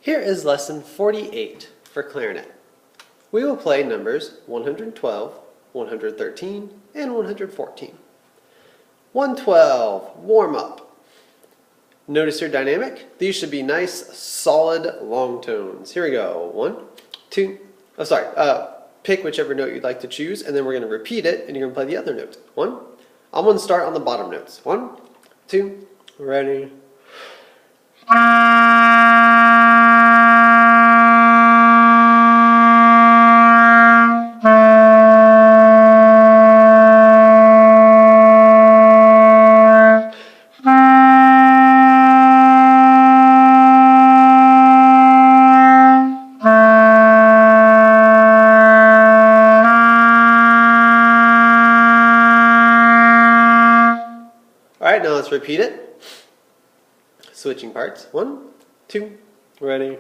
Here is lesson 48 for clarinet. We will play numbers 112, 113, and 114. 112, warm up. Notice your dynamic. These should be nice, solid, long tones. Here we go. 1, 2, pick whichever note you'd like to choose, and then we're going to repeat it, and you're going to play the other note. 1, I'm going to start on the bottom notes. 1, 2, ready. Alright, now let's repeat it. Switching parts. 1, 2, ready.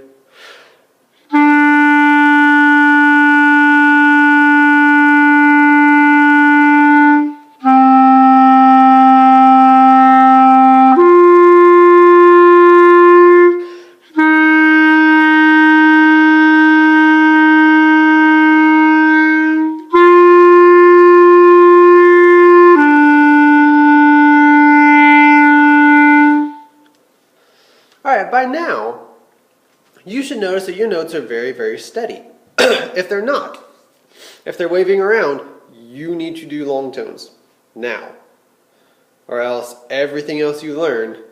Alright, by now, you should notice that your notes are very, very steady. If they're not, if they're waving around, you need to do long tones now. Or else everything else you learned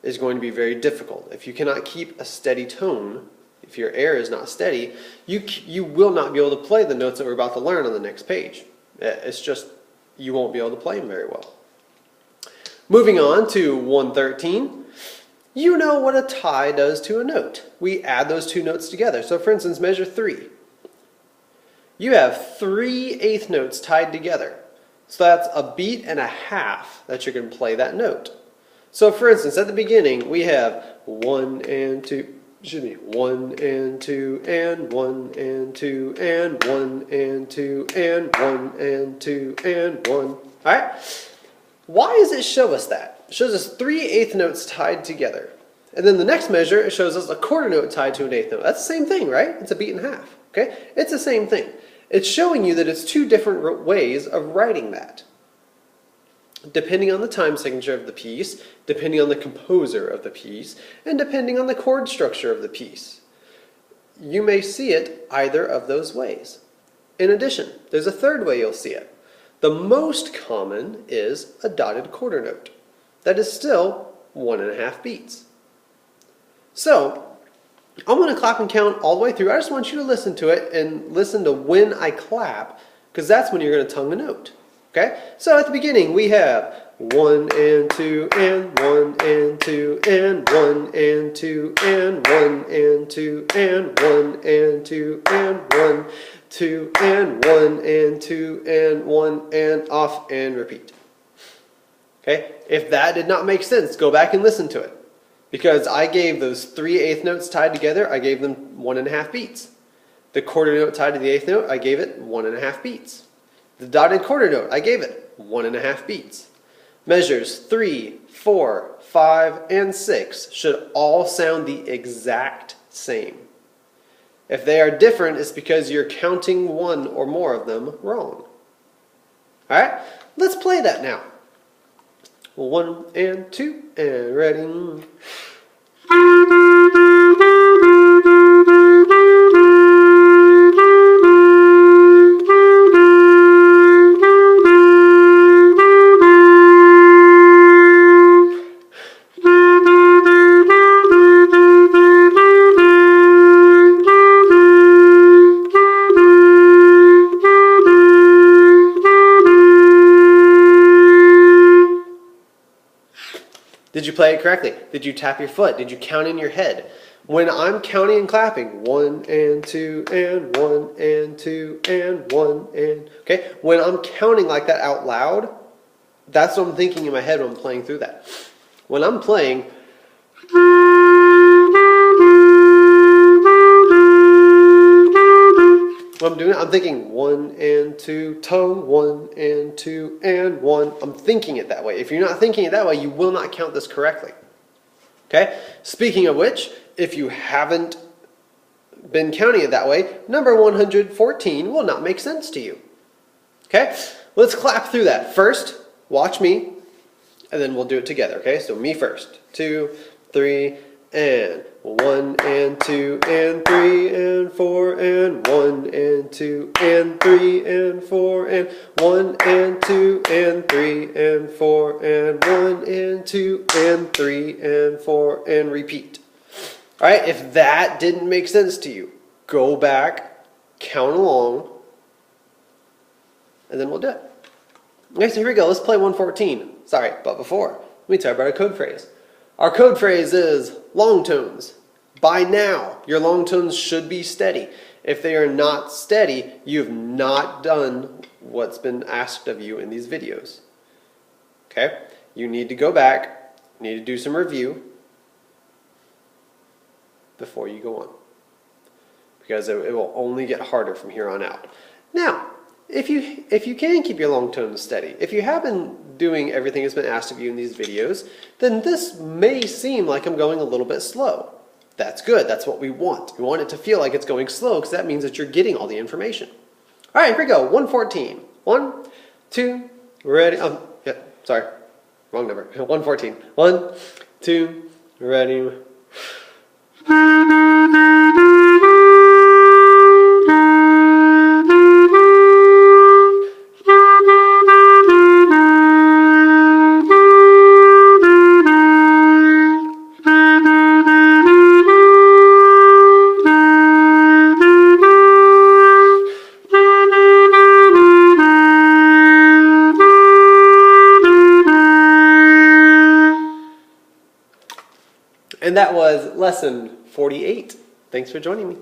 is going to be very difficult. If you cannot keep a steady tone, if your air is not steady, you will not be able to play the notes that we're about to learn on the next page. It's just, you won't be able to play them very well. Moving on to 113. You know what a tie does to a note. We add those two notes together. So for instance, measure 3. You have 3 eighth notes tied together. So that's a beat and a half that you're going to play that note. So for instance, at the beginning, we have 1 and 2, 1 and 2 and 1 and 2 and 1 and 2 and 1 and 2 and 1. All right? Why does it show us that? It shows us 3 eighth notes tied together. And then the next measure, it shows us a quarter note tied to an eighth note. That's the same thing, right? It's a beat and a half. Okay? It's the same thing. It's showing you that it's 2 different ways of writing that. Depending on the time signature of the piece, depending on the composer of the piece, and depending on the chord structure of the piece. You may see it either of those ways. In addition, there's a third way you'll see it. The most common is a dotted quarter note. That is still 1.5 beats. So, I'm going to clap and count all the way through. I just want you to listen to it and listen to when I clap, because that's when you're going to tongue a note. Okay? So at the beginning we have 1 and 2 and 1 and 2 and 1 and 2 and 1 and 2 and 1 and 2 and 1, 2 and 1 and 2 and 1 and off and repeat. Okay? If that did not make sense, go back and listen to it. Because I gave those 3 eighth notes tied together, I gave them 1.5 beats. The quarter note tied to the eighth note, I gave it 1.5 beats. The dotted quarter note, I gave it 1.5 beats. Measures 3, 4, 5, and 6 should all sound the exact same. If they are different, it's because you're counting one or more of them wrong. Alright, let's play that now. 1 and 2 and ready. Did you play it correctly? Did you tap your foot? Did you count in your head? When I'm counting and clapping, 1 and 2 and 1 and 2 and 1 and... Okay? When I'm counting like that out loud, that's what I'm thinking in my head when I'm playing through that. When I'm playing... When I'm doing it, I'm thinking 1 and 2, tongue, 1 and 2 and 1. I'm thinking it that way. If you're not thinking it that way, you will not count this correctly. Okay? Speaking of which, if you haven't been counting it that way, number 114 will not make sense to you. Okay? Let's clap through that. First, watch me, and then we'll do it together. Okay? So me first. 2, 3, and 1 and 2 and 3 and 4 and 1 and 2 and 3 and 4 and 1 and 2 and 3 and 4 and 1 and 2 and 3 and 4 and repeat. All right, if that didn't make sense to you, go back, count along, and then we'll do it. Okay, so here we go. Let's play 114. Sorry, but before, let me tell you about our code phrase. Our code phrase is long tones. By now, your long tones should be steady. If they are not steady, you have not done what's been asked of you in these videos. Okay? You need to go back, you need to do some review before you go on, because it will only get harder from here on out. Now, if you can keep your long tones steady, if you have been doing everything that's been asked of you in these videos, then this may seem like I'm going a little bit slow. That's good. That's what we want. We want it to feel like it's going slow, because that means that you're getting all the information. All right, here we go. 114. 1, 2, ready. Yeah, sorry, wrong number. 114. 1, 2, ready. And that was lesson 48. Thanks for joining me.